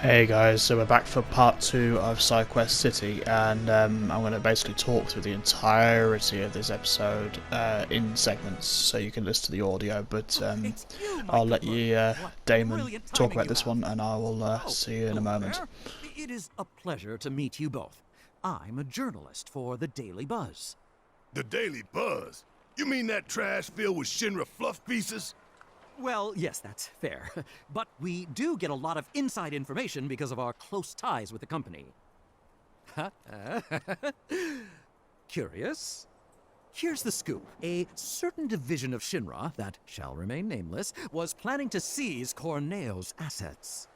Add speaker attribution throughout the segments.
Speaker 1: Hey guys, so we're back for part 2 of Sidequest City, and I'm going to basically talk through the entirety of this episode in segments, so you can listen to the audio, but I'll let you, Damon, talk about this one, and I will see you in a moment.
Speaker 2: It is a pleasure to meet you both. I'm a journalist for the Daily Buzz.
Speaker 3: The Daily Buzz? You mean that trash filled with Shinra fluff pieces?
Speaker 2: Well, yes, that's fair. But we do get a lot of inside information because of our close ties with the company. Curious? Here's the scoop. A certain division of Shinra, that shall remain nameless, was planning to seize Corneo's assets.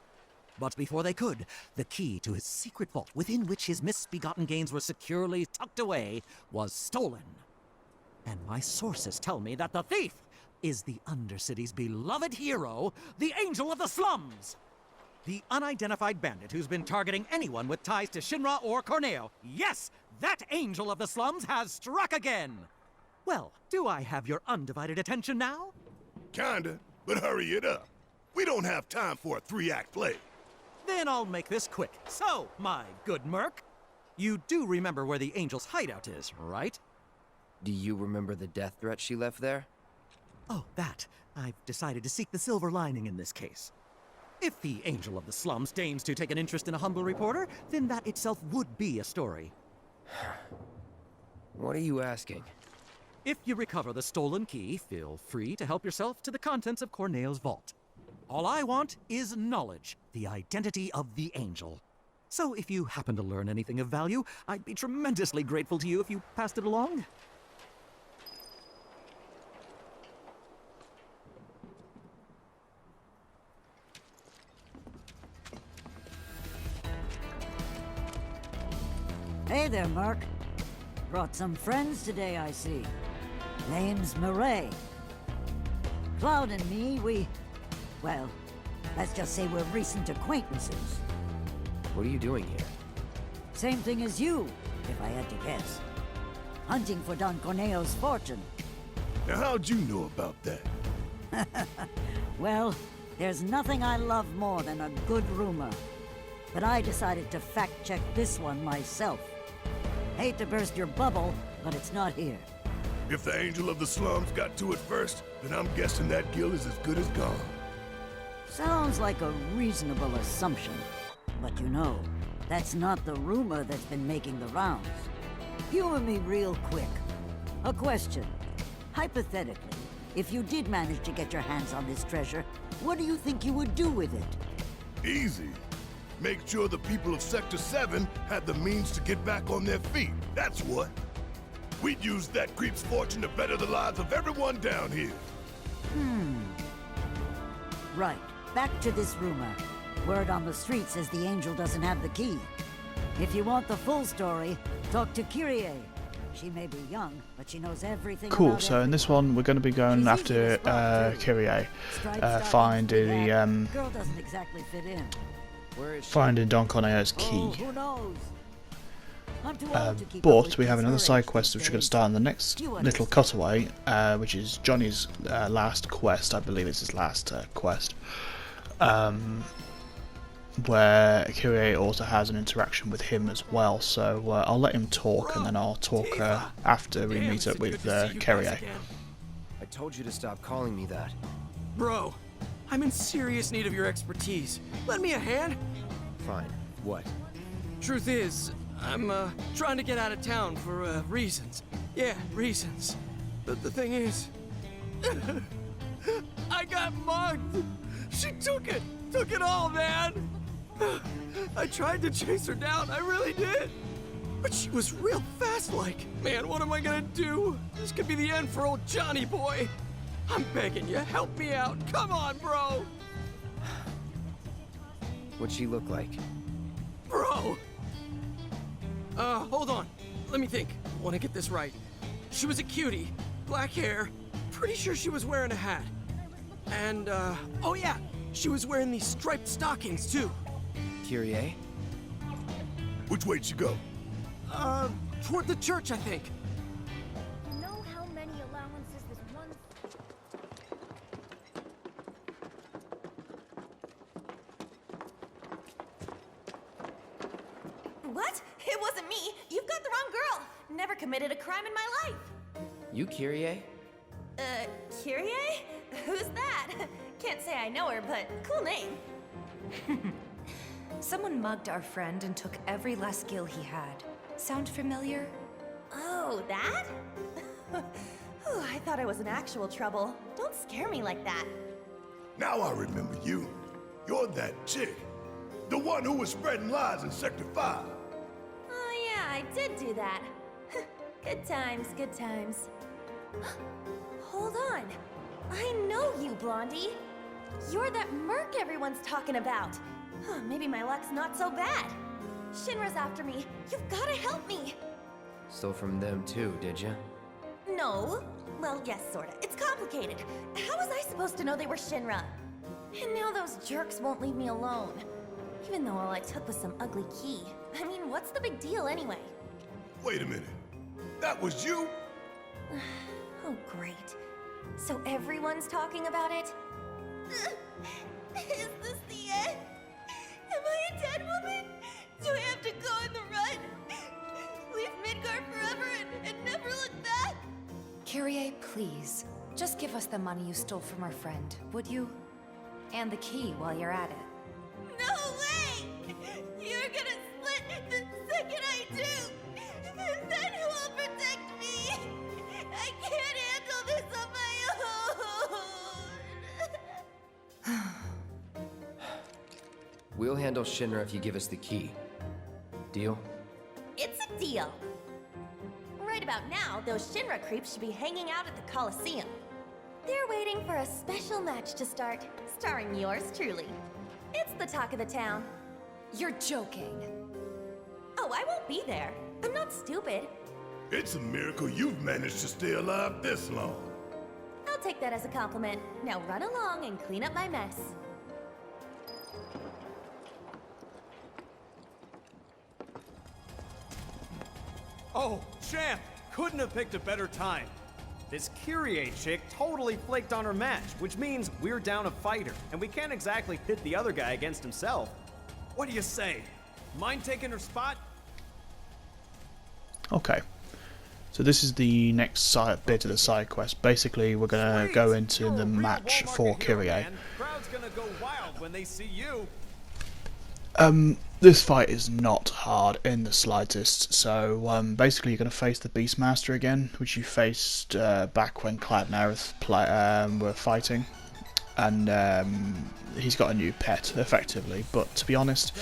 Speaker 2: But before they could, the key to his secret vault, within which his misbegotten gains were securely tucked away, was stolen. And my sources tell me that the thief is the Undercity's beloved hero, the Angel of the Slums! The unidentified bandit who's been targeting anyone with ties to Shinra or Corneo. Yes, that Angel of the Slums has struck again! Well, do I have your undivided attention now?
Speaker 3: Kinda, but hurry it up. We don't have time for a 3-act play.
Speaker 2: Then I'll make this quick. So, my good Merc, you do remember where the Angel's hideout is, right?
Speaker 4: Do you remember the death threat she left there?
Speaker 2: Oh, that. I've decided to seek the silver lining in this case. If the Angel of the Slums deigns to take an interest in a humble reporter, then that itself would be a story.
Speaker 4: What are you asking?
Speaker 2: If you recover the stolen key, feel free to help yourself to the contents of Corneo's vault. All I want is knowledge, the identity of the Angel. So if you happen to learn anything of value, I'd be tremendously grateful to you if you passed it along.
Speaker 5: Hey there, Mark. Brought some friends today, I see. Name's Murray. Cloud and me, well, let's just say we're recent acquaintances.
Speaker 4: What are you doing here?
Speaker 5: Same thing as you, if I had to guess. Hunting for Don Corneo's fortune.
Speaker 3: Now how'd you know about that?
Speaker 5: Well, there's nothing I love more than a good rumor. But I decided to fact-check this one myself. Hate to burst your bubble, but it's not here.
Speaker 3: If the Angel of the Slums got to it first, then I'm guessing that guild is as good as gone.
Speaker 5: Sounds like a reasonable assumption. But you know, that's not the rumor that's been making the rounds. Humor me real quick. A question. Hypothetically, if you did manage to get your hands on this treasure, what do you think you would do with it?
Speaker 3: Easy. Make sure the people of Sector 7 had the means to get back on their feet. That's what. We'd use that creep's fortune to better the lives of everyone down here.
Speaker 5: Right. Back to this rumor. Word on the street says the Angel doesn't have the key. If you want the full story, talk to Kyrie. She may be young, but she knows everything.
Speaker 1: Cool, so in this one we're going to be going after Kyrie, finding the,
Speaker 5: Girl doesn't exactly fit in.
Speaker 4: Where is she?
Speaker 1: finding Don Corneo's key.
Speaker 5: Oh, who knows? I'm too old to keep up
Speaker 1: But
Speaker 5: with
Speaker 1: we have
Speaker 5: these
Speaker 1: another side
Speaker 5: currents
Speaker 1: quest
Speaker 5: these
Speaker 1: which we're going to
Speaker 5: days.
Speaker 1: start in the next
Speaker 5: You
Speaker 1: little cutaway, which is Johnny's last quest. I believe it's his last quest, where Kyrie also has an interaction with him as well. So I'll let him talk, and then I'll talk after we meet up with Kyrie.
Speaker 4: I told you to stop calling me that.
Speaker 6: Bro, I'm in serious need of your expertise. Lend me a hand?
Speaker 4: Fine. What?
Speaker 6: Truth is, I'm trying to get out of town for reasons. Yeah, reasons. But the thing is, I got mugged. She took it all, man. I tried to chase her down, I really did. But she was real fast like. Man, what am I gonna do? This could be the end for old Johnny boy. I'm begging you, help me out. Come on, bro.
Speaker 4: What'd she look like?
Speaker 6: Bro. Hold on. Let me think. I want to get this right. She was a cutie. Black hair. Pretty sure she was wearing a hat. And, oh yeah. She was wearing these striped stockings, too.
Speaker 4: Kyrie?
Speaker 3: Which way'd she go?
Speaker 6: Toward the church, I think.
Speaker 7: You know how many allowances this one...
Speaker 8: What? It wasn't me. You've got the wrong girl. Never committed a crime in my life.
Speaker 4: You Kyrie?
Speaker 8: Kyrie? Who's that? Can't say I know her, but cool name.
Speaker 9: Someone mugged our friend and took every last gil he had. Sound familiar?
Speaker 8: Oh, that? Ooh, I thought I was in actual trouble. Don't scare me like that.
Speaker 3: Now I remember you. You're that chick. The one who was spreading lies in Sector 5.
Speaker 8: Oh yeah, I did do that. Good times, good times. Hold on. I know you, Blondie. You're that merc everyone's talking about. Maybe my luck's not so bad. Shinra's after me. You've gotta help me.
Speaker 4: Stole from them too, did ya?
Speaker 8: No. Well, yes, sorta. It's complicated. How was I supposed to know they were Shinra? And now those jerks won't leave me alone. Even though all I took was some ugly key. I mean, what's the big deal anyway?
Speaker 3: Wait a minute. That was you?
Speaker 8: Oh, great. So everyone's talking about it? Is this the end? Am I a dead woman? Do I have to go on the run? Leave Midgard forever and never look back?
Speaker 9: Kyrie, please. Just give us the money you stole from our friend, would you? And the key while you're at it.
Speaker 8: No way! You're gonna split the second I do! And then who will protect me? I can't handle this on my own!
Speaker 4: We'll handle Shinra if you give us the key. Deal?
Speaker 8: It's a deal. Right about now, those Shinra creeps should be hanging out at the Coliseum. They're waiting for a special match to start, starring yours truly. It's the talk of the town.
Speaker 9: You're joking.
Speaker 8: Oh, I won't be there. I'm not stupid.
Speaker 3: It's a miracle you've managed to stay alive this long.
Speaker 8: I'll take that as a compliment. Now run along and clean up my mess.
Speaker 6: Oh, champ! Couldn't have picked a better time. This Kyrie chick totally flaked on her match, which means we're down a fighter, and we can't exactly pit the other guy against himself. What do you say? Mind taking her spot?
Speaker 1: Okay. So this is the next bit of the side quest. Basically, we're gonna go into the match for Kyrie.
Speaker 6: Crowd's gonna go wild when they see you.
Speaker 1: This fight is not hard in the slightest. So basically, you're gonna face the Beastmaster again, which you faced back when Cloud and Aerith were fighting, and he's got a new pet, effectively. But to be honest,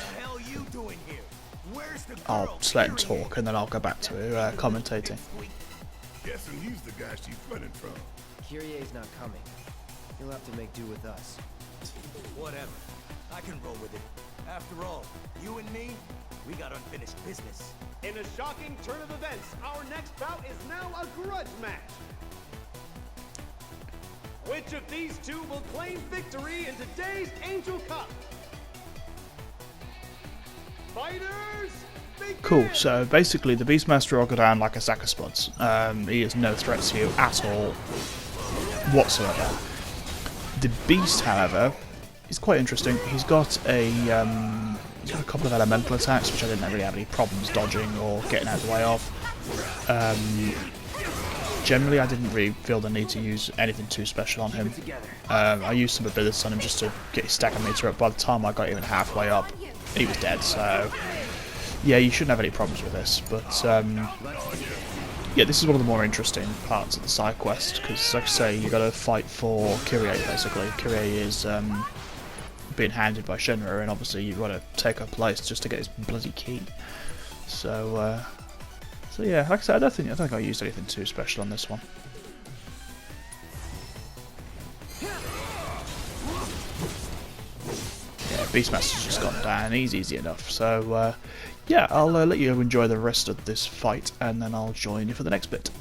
Speaker 1: I'll just let him talk, and then I'll go back to commentating.
Speaker 3: Guessing he's the guy she's running from.
Speaker 4: Kyrie's not coming. You'll have to make do with us.
Speaker 10: Whatever. I can roll with it. After all, you and me, we got unfinished business.
Speaker 11: In a shocking turn of events, our next bout is now a grudge match. Which of these two will claim victory in today's Angel Cup? Fighters, begin!
Speaker 1: Cool, so basically the Beastmaster will go down like a sack of spuds. He is no threat to you at all, whatsoever. The Beast, however, is quite interesting. He's got a couple of elemental attacks, which I didn't really have any problems dodging or getting out of the way of. Generally, I didn't really feel the need to use anything too special on him. I used some abilities on him just to get his stagger meter up. By the time I got even halfway up, he was dead, so yeah, you shouldn't have any problems with this. But yeah, this is one of the more interesting parts of the side quest, because like I say, you got to fight for Kyrie, basically. Kyrie is being handed by Shinra, and obviously you've got to take her place just to get his bloody key. So yeah, like I said, I don't think I used anything too special on this one. Yeah, Beastmaster's just gone down. He's easy enough. So yeah, I'll let you enjoy the rest of this fight, and then I'll join you for the next bit.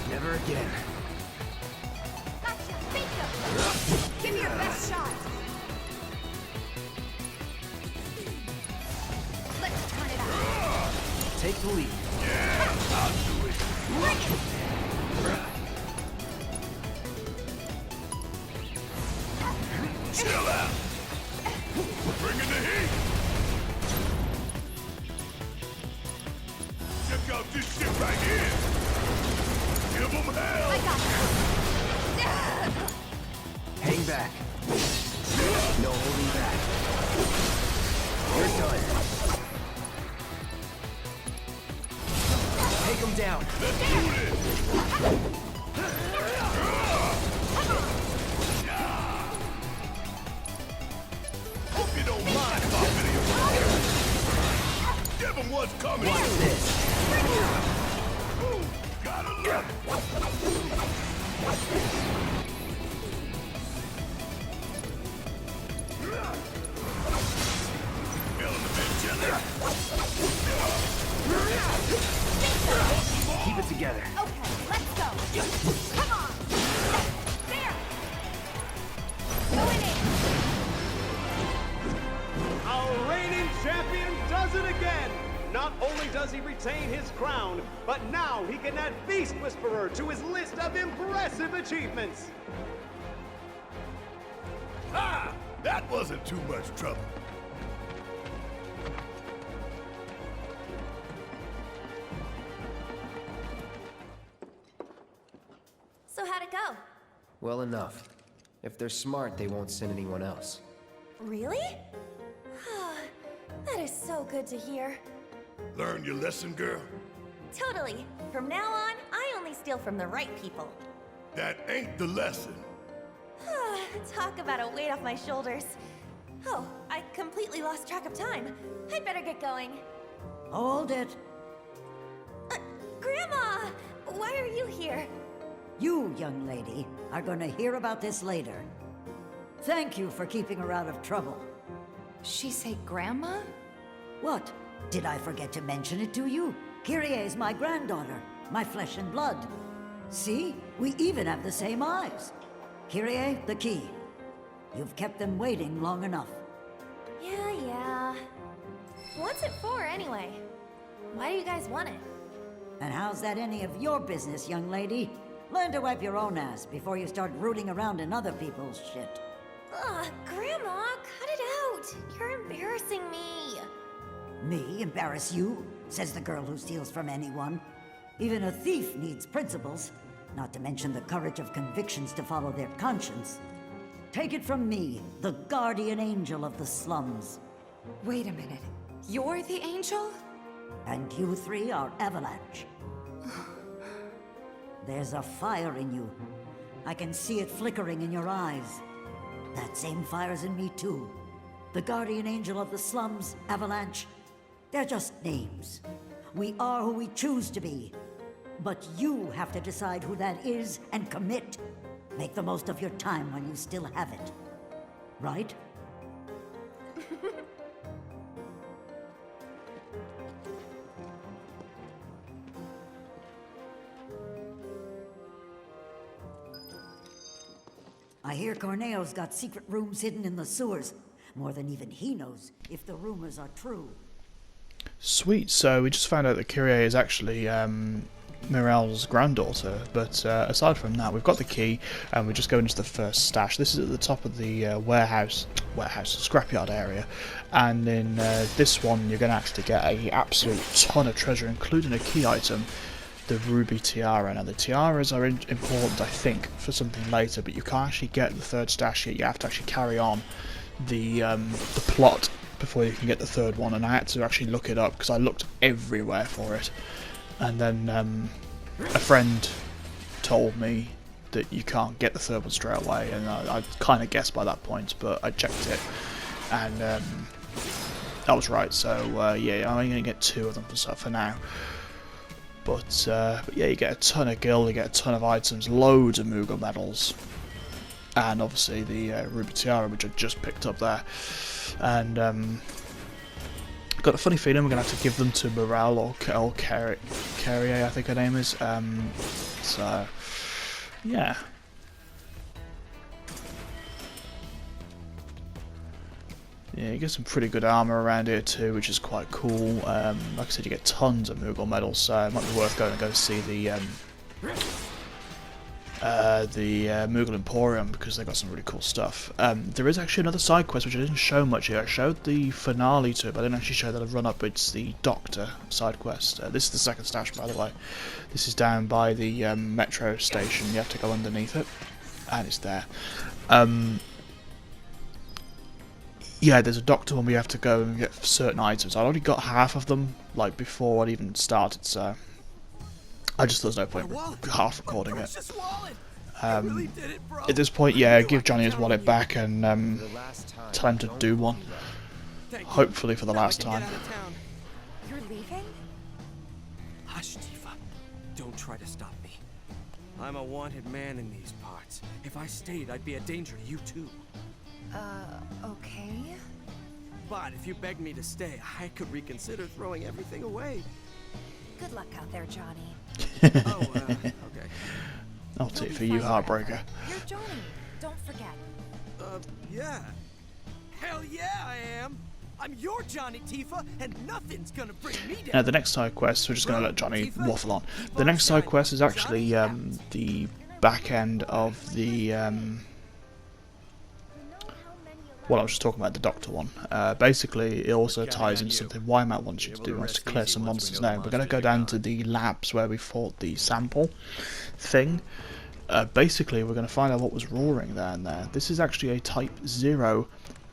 Speaker 4: Never again.
Speaker 7: Gotcha! Bingo! Give me your best shot!
Speaker 10: believe.
Speaker 3: Yeah, I'll do it.
Speaker 8: Bring it!
Speaker 3: Chill out. Bringing the heat. Check out this shit right here. Give them hell.
Speaker 8: I got it.
Speaker 10: Hang back. No holding back. You're done. Take him down.
Speaker 3: Let's do this. Hope you don't mind if I video you. Give him what's coming.
Speaker 10: Watch this.
Speaker 3: Ooh, gotta look. Feeling a bit jelly.
Speaker 10: Keep it together.
Speaker 8: Okay, let's go. Come on. There. Going in.
Speaker 11: Our reigning champion does it again! Not only does he retain his crown, but now he can add Beast Whisperer to his list of impressive achievements!
Speaker 3: Ah, that wasn't too much trouble.
Speaker 8: So how'd it go?
Speaker 4: Well enough. If they're smart, they won't send anyone else.
Speaker 8: Really? That is so good to hear.
Speaker 3: Learn your lesson, girl?
Speaker 8: Totally. From now on, I only steal from the right people.
Speaker 3: That ain't the lesson.
Speaker 8: Talk about a weight off my shoulders. Oh, I completely lost track of time. I'd better get going.
Speaker 5: Hold it.
Speaker 8: Grandma! Why are you here?
Speaker 5: You, young lady, are gonna hear about this later. Thank you for keeping her out of trouble.
Speaker 9: She say grandma?
Speaker 5: What? Did I forget to mention it to you? Kyrie is my granddaughter, my flesh and blood. See? We even have the same eyes. Kyrie, the key. You've kept them waiting long enough.
Speaker 8: Yeah. What's it for, anyway? Why do you guys want it?
Speaker 5: And how's that any of your business, young lady? Learn to wipe your own ass before you start rooting around in other people's shit.
Speaker 8: Ugh, Grandma, cut it out! You're embarrassing me!
Speaker 5: Me embarrass you? Says the girl who steals from anyone. Even a thief needs principles, not to mention the courage of convictions to follow their conscience. Take it from me, the guardian angel of the slums.
Speaker 9: Wait a minute. You're the angel?
Speaker 5: And you three are Avalanche. There's a fire in you. I can see it flickering in your eyes. That same fire's in me too. The guardian angel of the slums, Avalanche. They're just names. We are who we choose to be. But you have to decide who that is and commit. Make the most of your time when you still have it. Right? I hear Corneo's got secret rooms hidden in the sewers. More than even he knows, if the rumors are true.
Speaker 1: Sweet, so we just found out that Kyrie is actually Mirel's granddaughter, but aside from that, we've got the key, and we're just going into the first stash. This is at the top of the warehouse, scrapyard area, and in this one you're going to actually get a absolute ton of treasure, including a key item, the ruby tiara. Now the tiaras are important, I think, for something later, but you can't actually get the third stash yet. You have to actually carry on the plot before you can get the third one, and I had to actually look it up because I looked everywhere for it, and then a friend told me that you can't get the third one straight away, and I kind of guessed by that point, but I checked it, and I was right. So yeah, I'm only going to get 2 of them for now. But yeah, you get a ton of gil, you get a ton of items, loads of Moogle medals, and obviously the ruby tiara, which I just picked up there. And got a funny feeling we're going to have to give them to Mirel or Carrie, I think her name is. So, yeah. Yeah, you get some pretty good armor around here too, which is quite cool. Like I said, you get tons of Moogle medals, so it might be worth going to go see the Moogle Emporium, because they've got some really cool stuff. There is actually another side quest which I didn't show much here. I showed the finale to it, but I didn't actually show that run up. It's the Doctor side quest. This is the second stash, by the way. This is down by the metro station. You have to go underneath it, and it's there. Yeah, there's a Doctor one where you have to go and get certain items. I already got half of them, like, before I even started, so I just thought there's no point half recording it. At this point, yeah, give Johnny his wallet back and tell him to do one. Hopefully for the last time.
Speaker 9: You're leaving?
Speaker 6: Hush, Tifa. Don't try to stop me. I'm a wanted man in these parts. If I stayed, I'd be a danger to you too.
Speaker 9: Okay.
Speaker 6: But if you begged me to stay, I could reconsider throwing everything away.
Speaker 9: Good luck out there, Johnny.
Speaker 6: Okay.
Speaker 1: I'll take it for you, Heartbreaker.
Speaker 9: You're Johnny. Don't forget.
Speaker 6: Yeah. Hell yeah, I am. I'm your Johnny, Tifa, and nothing's gonna bring me down.
Speaker 1: Now, the next side quest, we're just going to let Johnny waffle on. The next side quest is actually the back end of the what I was just talking about, the Doctor one. Basically, it also ties into something Wymat wants you to do. He wants to clear some monsters now. We're going to go down to the labs where we fought the sample thing. Basically, we're going to find out what was roaring down there. This is actually a Type 0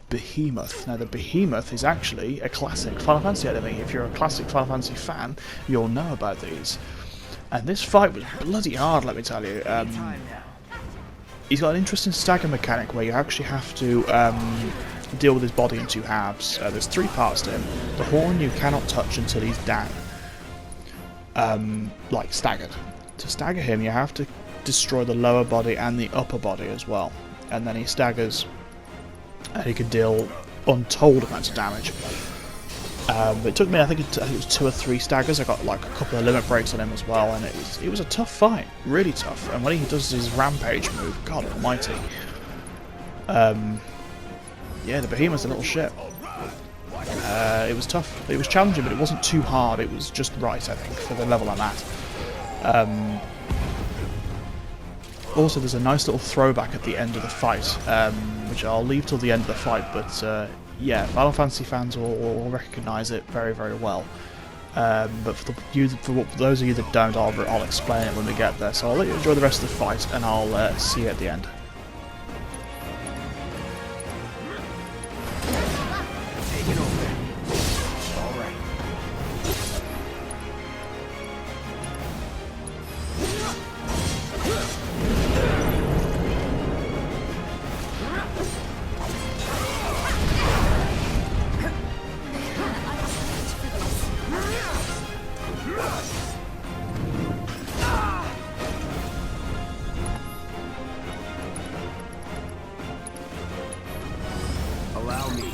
Speaker 1: Behemoth. Now, the Behemoth is actually a classic Final Fantasy enemy. If you're a classic Final Fantasy fan, you'll know about these. And this fight was bloody hard, let me tell you. He's got an interesting stagger mechanic where you actually have to deal with his body in two halves. There's 3 parts to him. The horn you cannot touch until he's down, like staggered. To stagger him, you have to destroy the lower body and the upper body as well. And then he staggers, and he can deal untold amounts of damage. It took me, I think it was 2 or 3 staggers. I got like a couple of limit breaks on him as well, and it was a tough fight, really tough. And when he does his rampage move, God almighty. Yeah, the Behemoth's a little shit. It was tough. It was challenging, but it wasn't too hard. It was just right, I think, for the level I'm at. Also, there's a nice little throwback at the end of the fight, which I'll leave till the end of the fight, but yeah, Final Fantasy fans will recognise it very, very well. But for those of you that don't, I'll explain it when we get there. So I'll let you enjoy the rest of the fight, and I'll see you at the end.
Speaker 10: Take it over. All right. Allow me.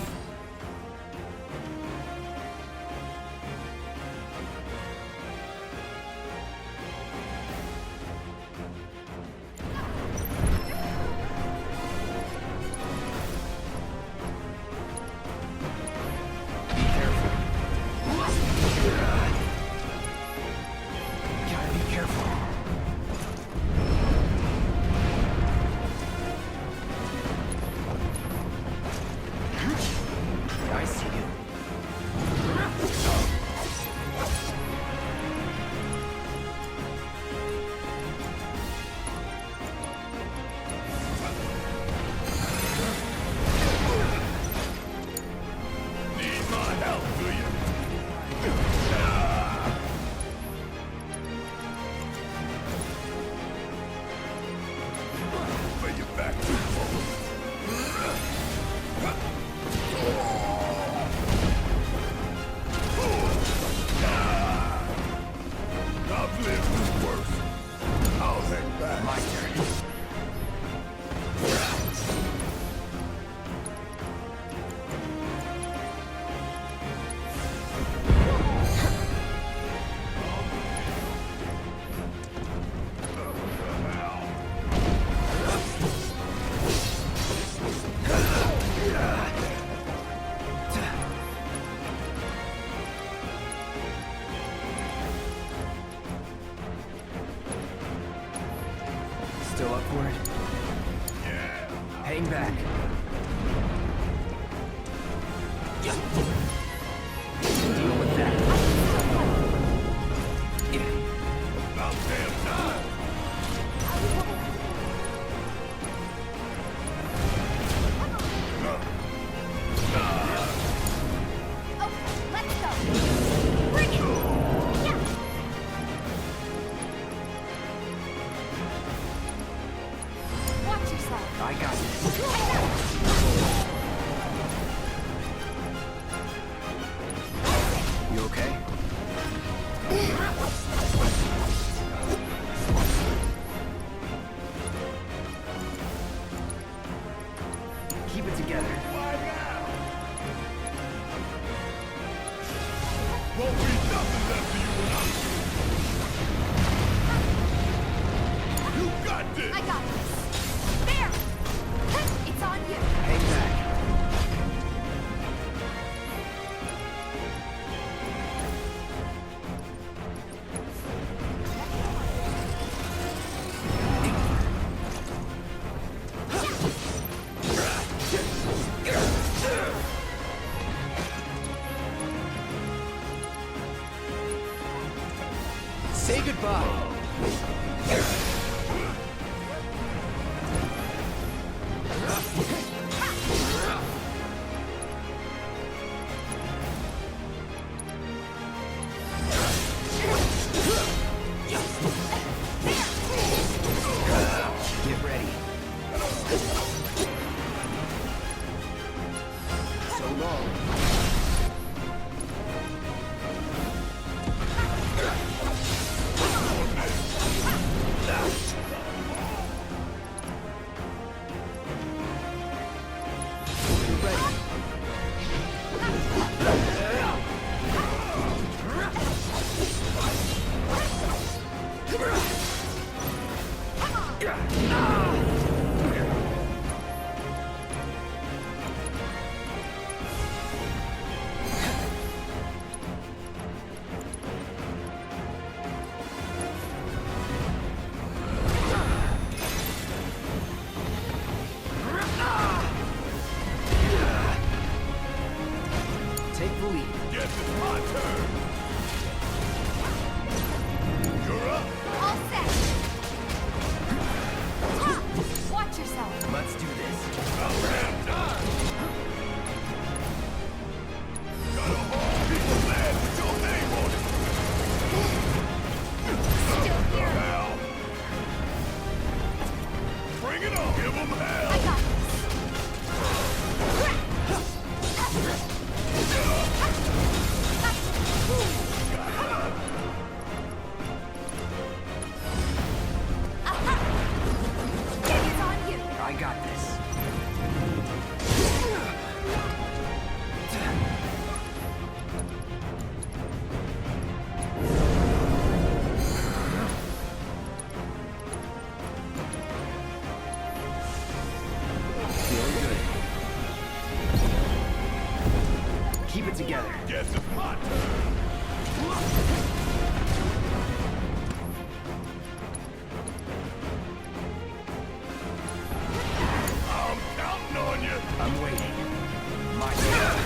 Speaker 10: Gotta be careful.
Speaker 4: back. Deal with that.
Speaker 3: About damn time!
Speaker 7: Let's go. Bring it. Yeah. Watch yourself.
Speaker 4: I got this. You okay? Keep it together.
Speaker 3: Won't be nothing left of you when I'm through. You got this!
Speaker 7: I got this. There. It's on you.
Speaker 4: Hang back. Say goodbye. Get ready. So long. Take the lead.
Speaker 3: Guess it's my turn. You're up.
Speaker 7: All set. Watch yourself.
Speaker 4: Let's do this.
Speaker 3: About damn time. Got a whole piece of land with your name on it.
Speaker 7: Still here.
Speaker 3: Hell. Bring it on. Give them hell.
Speaker 7: I got this. It's on you.
Speaker 4: I got this. Feeling good. Keep it together.
Speaker 3: Guess it's my turn. I'm counting on you.
Speaker 4: I'm waiting. My turn.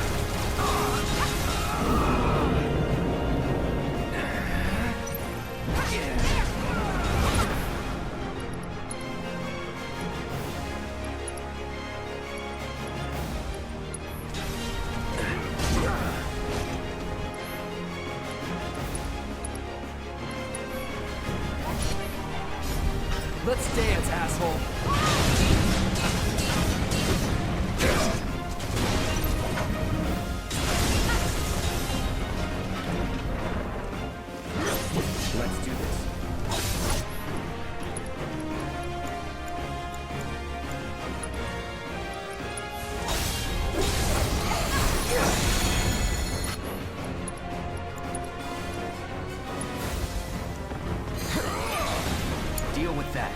Speaker 4: Let's dance, asshole. Let's do this. Deal with that.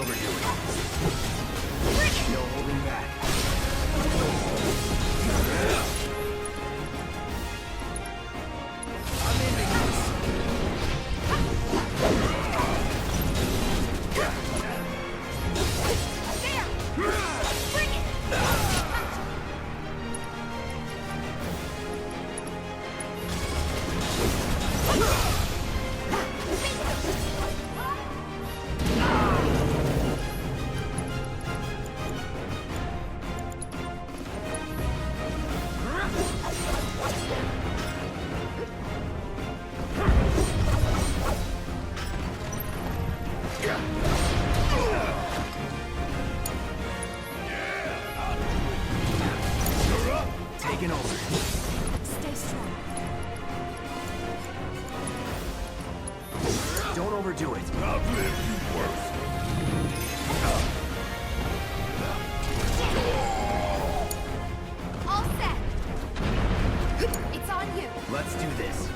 Speaker 10: overdo it. No holding back. I'm ending this. Taking over.
Speaker 9: Stay strong.
Speaker 10: Don't overdo it.
Speaker 3: I've lived you worse.
Speaker 9: All set. It's on you.
Speaker 10: Let's do this.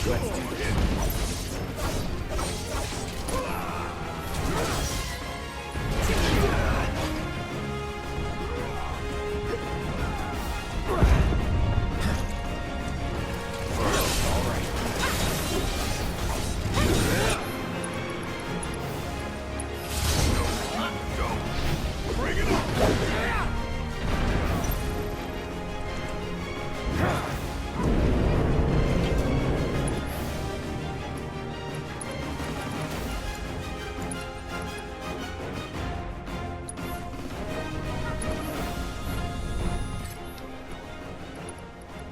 Speaker 10: Let's do this.
Speaker 3: Bring it on.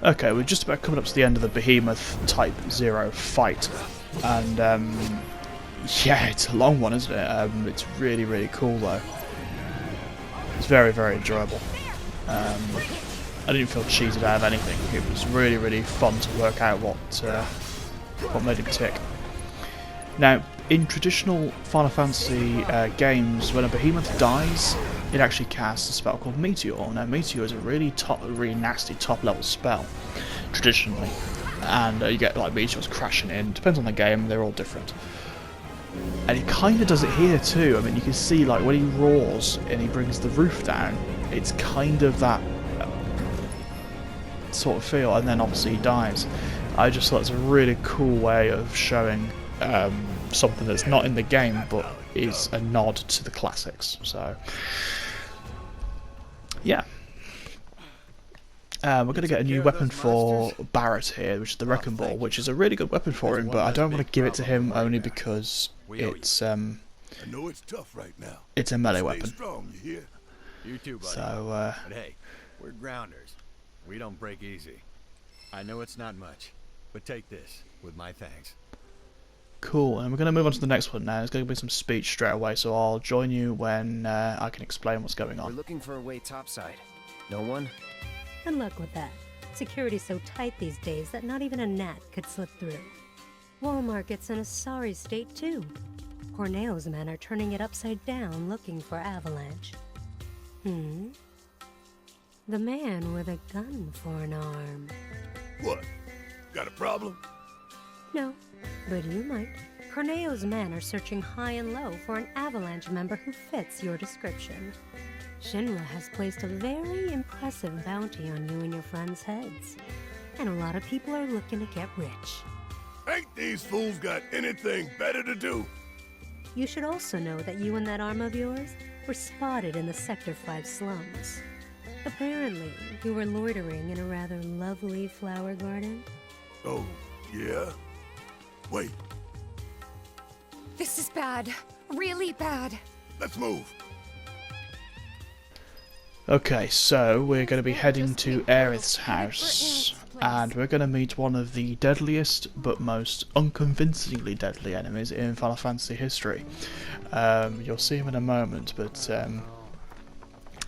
Speaker 1: Okay, we're just about coming up to the end of the Behemoth Type 0 fight, and yeah, it's a long one, isn't it? It's really, really cool though. It's very, very enjoyable. I didn't feel cheated out of anything. It was really, really fun to work out what made him tick. Now, in traditional Final Fantasy games, when a Behemoth dies, it actually casts a spell called Meteor. Now, Meteor is a really nasty top-level spell, traditionally, and you get like meteors crashing in. Depends on the game; they're all different. And he kind of does it here too. I mean, you can see like when he roars and he brings the roof down, it's kind of that sort of feel, and then obviously he dies. I just thought it's a really cool way of showing something that's not in the game but is a nod to the classics. So yeah, we're going to get a new weapon for Barrett here, which is the Wrecking Ball, which is a really good weapon for him, but I don't want to give it to him only because it's
Speaker 3: I know it's tough right now.
Speaker 1: it's a melee
Speaker 3: Stay
Speaker 1: weapon.
Speaker 3: strong, you hear?
Speaker 10: You too, buddy.
Speaker 1: So
Speaker 10: But hey, we're grounders. We don't break easy. I know it's not much, but take this with my thanks.
Speaker 1: cool, and we're going to move on to the next one now. There's going to be some speech straight away, so I'll join you when I can explain what's going
Speaker 4: We're
Speaker 1: on.
Speaker 4: looking for a way topside. No one?
Speaker 12: Good luck with that. Security's so tight these days that not even a gnat could slip through. Wall Market's in a sorry state too. Corneo's men are turning it upside down looking for Avalanche. The man with a gun for an arm.
Speaker 3: What? Got a problem?
Speaker 12: No, but you might. Corneo's men are searching high and low for an Avalanche member who fits your description. Shinra has placed a very impressive bounty on you and your friends' heads. And a lot of people are looking to get rich.
Speaker 3: Ain't these fools got anything better to do?
Speaker 12: You should also know that you and that arm of yours were spotted in the Sector 5 slums. Apparently, you were loitering in a rather lovely flower garden.
Speaker 3: Oh, yeah? Wait,
Speaker 9: This is bad. Really bad.
Speaker 3: let's move.
Speaker 1: Okay, so we're going to be heading to Aerith's house, and we're going to meet one of the deadliest but most unconvincingly deadly enemies in Final Fantasy history. You'll see him in a moment, but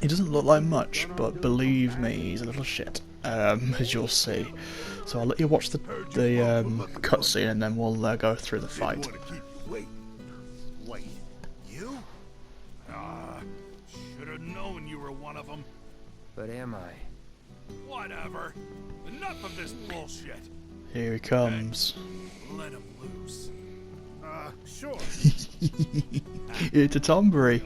Speaker 1: he doesn't look like much, but believe me, he's a little shit, as you'll see. So I'll let you watch the cutscene, and then we'll go through the fight.
Speaker 3: Wait, you? Should have known you were one of them.
Speaker 4: But am I?
Speaker 3: Whatever. Enough of this bullshit.
Speaker 1: Here he comes.
Speaker 3: Let him loose. Sure.
Speaker 1: It's a Tombury.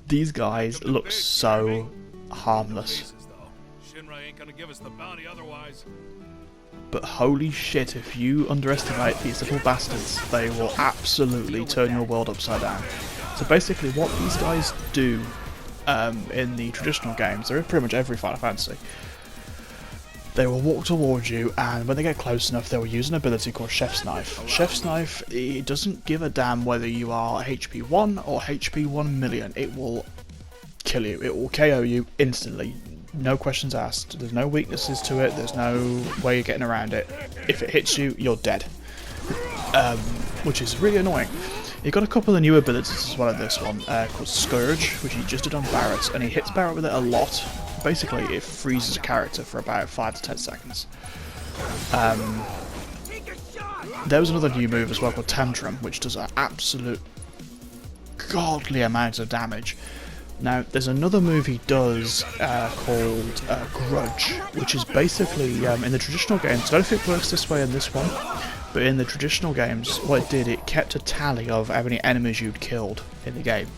Speaker 1: These guys look so harmless.
Speaker 10: Shinra ain't gonna give us the bounty otherwise.
Speaker 1: But holy shit, if you underestimate these little bastards, they will absolutely turn your world upside down. So basically what these guys do in the traditional games, they're in pretty much every Final Fantasy, they will walk towards you, and when they get close enough they will use an ability called Chef's Knife. Chef's Knife, it doesn't give a damn whether you are HP 1 or HP 1 million, it will kill you, it will KO you instantly. No questions asked, there's no weaknesses to it, there's no way you're getting around it. If it hits you, you're dead. Which is really annoying. You've got a couple of new abilities as well in this one, called Scourge, which he just did on Barret, and he hits Barret with it a lot. Basically, it freezes a character for about 5 to 10 seconds. There was another new move as well called Tantrum, which does an absolute godly amount of damage. Now, there's another move he does called Grudge, which is basically, in the traditional games, I don't know if it works this way in this one, but in the traditional games, what it did, it kept a tally of how many enemies you'd killed in the game.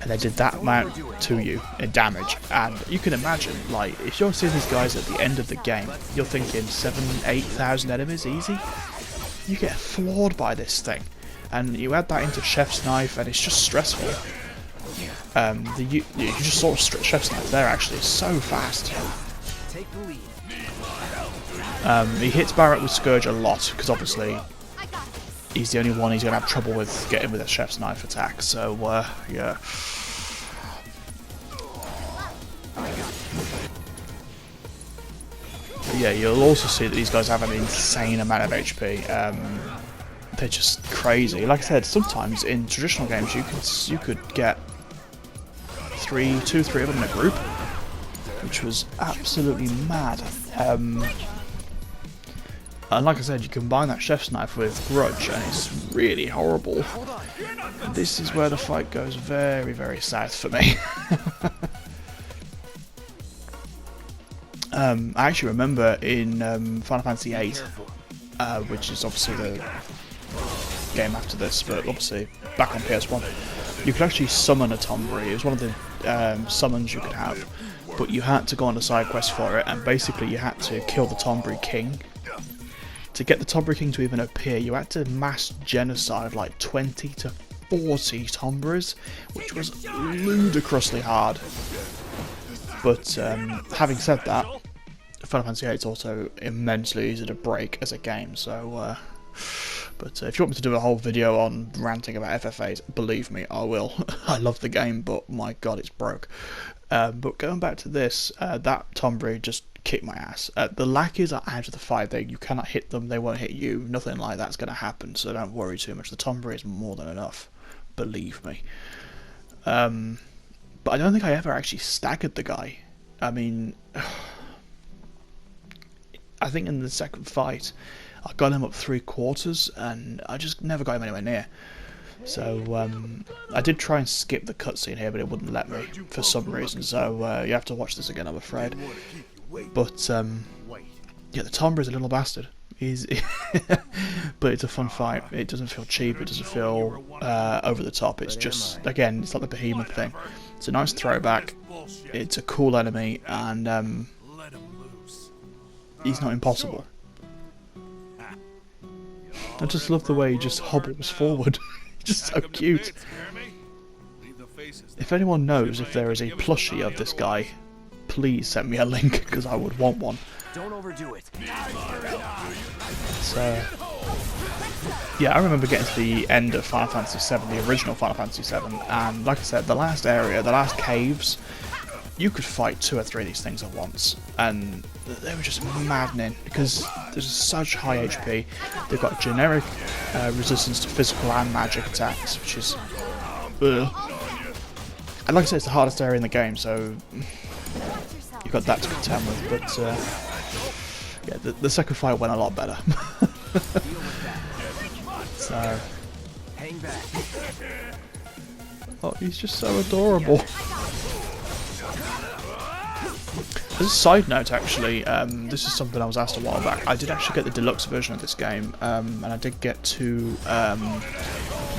Speaker 1: And they did that amount to you in damage, and you can imagine, like, if you're seeing these guys at the end of the game, you're thinking 7,000-8,000 enemies easy, you get floored by this thing, and you add that into Chef's Knife and it's just stressful. You just saw Chef's Knife there actually, it's so fast. He hits Barret with Scourge a lot, because obviously he's the only one he's going to have trouble with getting with a Chef's Knife attack, so yeah. But yeah, you'll also see that these guys have an insane amount of HP. They're just crazy. Like I said, sometimes in traditional games you could get 2-3 of them in a group, which was absolutely mad. And like I said, you combine that Chef's Knife with Grudge and it's really horrible. This is where the fight goes very, very south for me. I actually remember in Final Fantasy VIII, which is obviously the game after this, but obviously back on PS1, you could actually summon a Tombury. It was one of the summons you could have, but you had to go on a side quest for it, and basically you had to kill the Tombury King. To get the Tombury King to even appear, you had to mass genocide like 20 to 40 Tomburys, which was ludicrously hard. But having said that, Final Fantasy VIII is also immensely easy to break as a game, so but if you want me to do a whole video on ranting about FFAs, believe me, I will. I love the game, but my god, it's broke. But going back to this, that Tombury just kicked my ass. The lackeys are out of the fight. You cannot hit them, they won't hit you, nothing like that's going to happen, so don't worry too much. The Tombury is more than enough, believe me. But I don't think I ever actually staggered the guy. I mean, I think in the second fight, I got him up 3/4, and I just never got him anywhere near. So I did try and skip the cutscene here, but it wouldn't let me for some reason. So you have to watch this again, I'm afraid. But yeah, the Tombury is a little bastard. But it's a fun fight. It doesn't feel cheap. It doesn't feel over the top. It's just, again, it's like the Behemoth thing. It's a nice throwback. It's a cool enemy, and he's not impossible. I just love the way he just hobbles forward. Just so cute. If anyone knows if there is a plushie of this guy, please send me a link, because I would want one.
Speaker 10: Don't overdo it.
Speaker 1: So yeah, I remember getting to the end of Final Fantasy VII, the original Final Fantasy VII, and like I said, the last area, the last caves, you could fight 2 or 3 of these things at once, and they were just maddening, because there's such high HP. They've got generic resistance to physical and magic attacks, which is and like I said, it's the hardest area in the game, so you've got that to contend with. But yeah, the second fight went a lot better. So oh, he's just so adorable. As a side note, actually, this is something I was asked a while back. I did actually get the deluxe version of this game, and I did get 2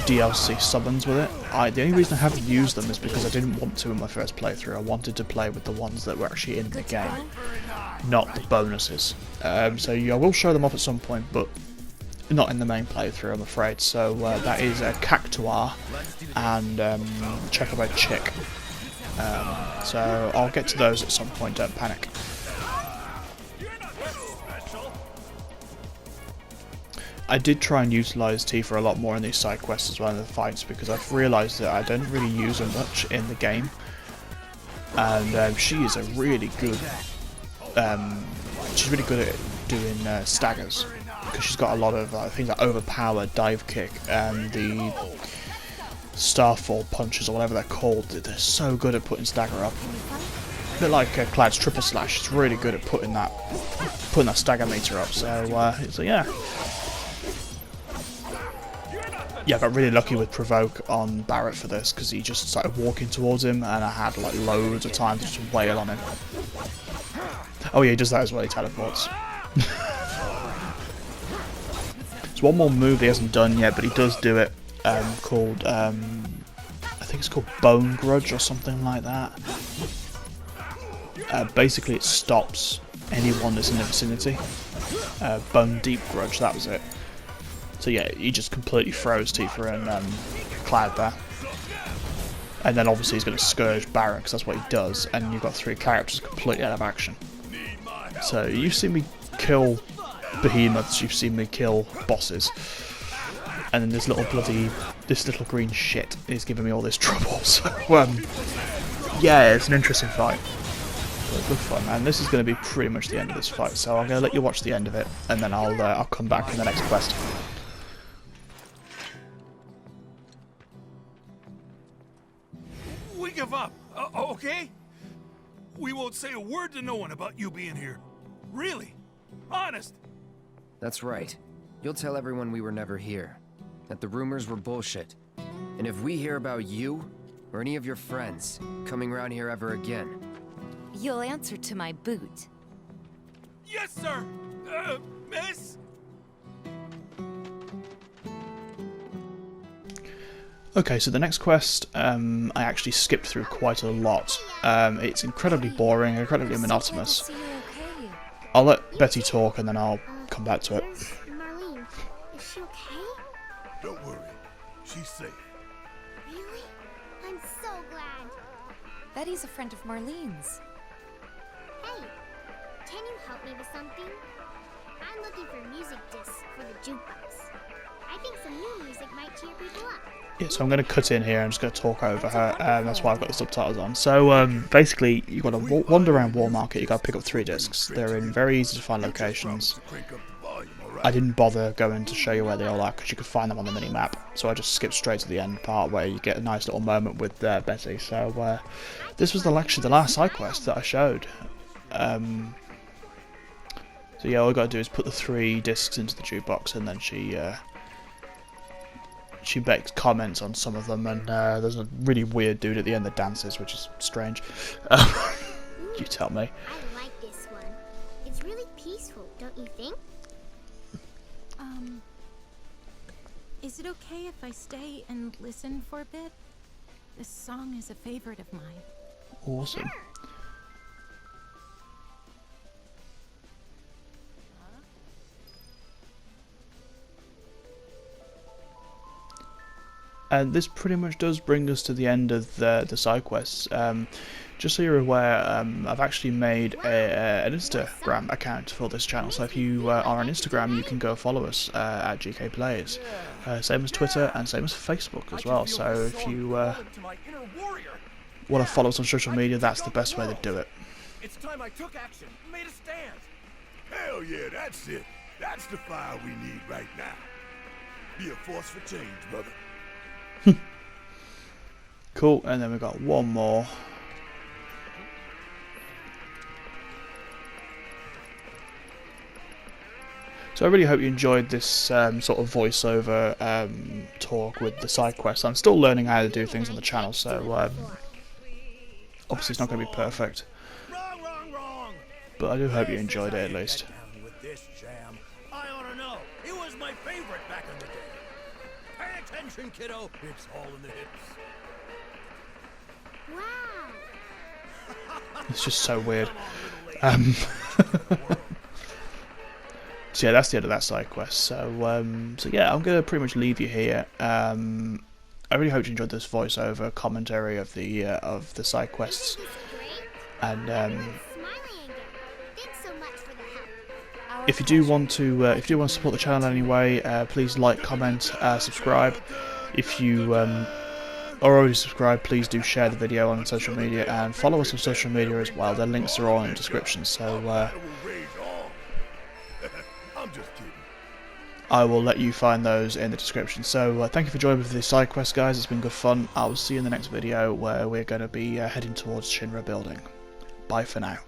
Speaker 1: DLC summons with it. The only reason I haven't used them is because I didn't want to in my first playthrough. I wanted to play with the ones that were actually in the game, not the bonuses. So I will show them off at some point, but not in the main playthrough, I'm afraid. So that is Cactuar and Checkerboard Chick. So I'll get to those at some point, don't panic. I did try and utilise Tifa a lot more in these side quests as well in the fights, because I've realised that I don't really use her much in the game, and she is a really good. She's really good at doing staggers, because she's got a lot of things like overpowered dive kick and the starfall punches or whatever they're called. They're so good at putting stagger up. A bit like Cloud's triple slash. It's really good at putting that stagger meter up. So yeah. Yeah, I got really lucky with Provoke on Barrett for this, because he just started walking towards him and I had like loads of time to just wail on him. Oh yeah, he does that as well, he teleports. There's one more move he hasn't done yet, but he does do it, called, I think it's called Bone Grudge or something like that. Basically it stops anyone that's in the vicinity. Bone Deep Grudge, that was it. So yeah, he just completely froze Tifa and Cloud there. And then obviously he's going to Scourge Barrett, because that's what he does, and you've got 3 characters completely out of action. So you've seen me kill behemoths, you've seen me kill bosses, and then this little green shit is giving me all this trouble. So yeah, it's an interesting fight. But good fun, and this is going to be pretty much the end of this fight. So I'm going to let you watch the end of it, and then I'll come back in the next quest.
Speaker 10: We give up, okay? We won't say a word to no one about you being here. Really? Honest?
Speaker 4: That's right. You'll tell everyone we were never here. That the rumors were bullshit. And if we hear about you, or any of your friends, coming around here ever again...
Speaker 9: You'll answer to my boot.
Speaker 10: Yes, sir! Miss?
Speaker 1: Okay, so the next quest, I actually skipped through quite a lot. It's incredibly boring, incredibly monotonous. I'll let Betty talk and then I'll come back to it.
Speaker 7: Marlene, is she okay?
Speaker 3: Don't worry, she's safe.
Speaker 7: Really? I'm so glad.
Speaker 9: Betty's a friend of Marlene's.
Speaker 7: Hey, can you help me with something? I'm looking for music discs for the jukebox. I think some new music might cheer people up.
Speaker 1: Yeah, so I'm going to cut in here. I'm just going to talk over her. That's why I've got the subtitles on. So basically, you've got to wander around War Market. You've got to pick up 3 discs. They're in very easy to find locations. I didn't bother going to show you where they all are, because you could find them on the mini-map. So I just skipped straight to the end part where you get a nice little moment with Betty. So this was actually the last side quest that I showed. So yeah, all you got to do is put the 3 discs into the jukebox, and then she makes comments on some of them, and there's a really weird dude at the end that dances, which is strange. You tell me.
Speaker 7: I like this one. It's really peaceful, don't you think?
Speaker 13: Is it okay if I stay and listen for a bit? This song is a favorite of mine.
Speaker 1: Awesome. And this pretty much does bring us to the end of the side quests. Just so you're aware, I've actually made an Instagram account for this channel. So if you are on Instagram, you can go follow us at GEEKAYPLAYS. Same as Twitter and same as Facebook as well. So if you want to follow us on social media, that's the best way to do it.
Speaker 10: It's time I took action, made a stand.
Speaker 3: Hell yeah, that's it. That's the fire we need right now. Be a force for change, brother.
Speaker 1: Cool, and then we've got one more. So I really hope you enjoyed this sort of voiceover talk with the side quests. I'm still learning how to do things on the channel, so obviously it's not going to be perfect.
Speaker 10: Wrong, wrong, wrong.
Speaker 1: but I do hope you enjoyed it at least.
Speaker 10: With this jam, I ought to know. It was my favorite back in the day. Pay attention, kiddo. It's all in the hips.
Speaker 7: Wow.
Speaker 1: It's just so weird. So yeah, that's the end of that side quest. So yeah, I'm gonna pretty much leave you here. I really hope you enjoyed this voiceover commentary of the side quests. And if you do want to support the channel anyway, please like, comment, subscribe. If you are already subscribed, please do share the video on social media and follow us on social media as well. The links are all in the description. So I will let you find those in the description. So thank you for joining me for this side quest, guys. It's been good fun. I will see you in the next video where we're going to be heading towards Shinra building. Bye for now.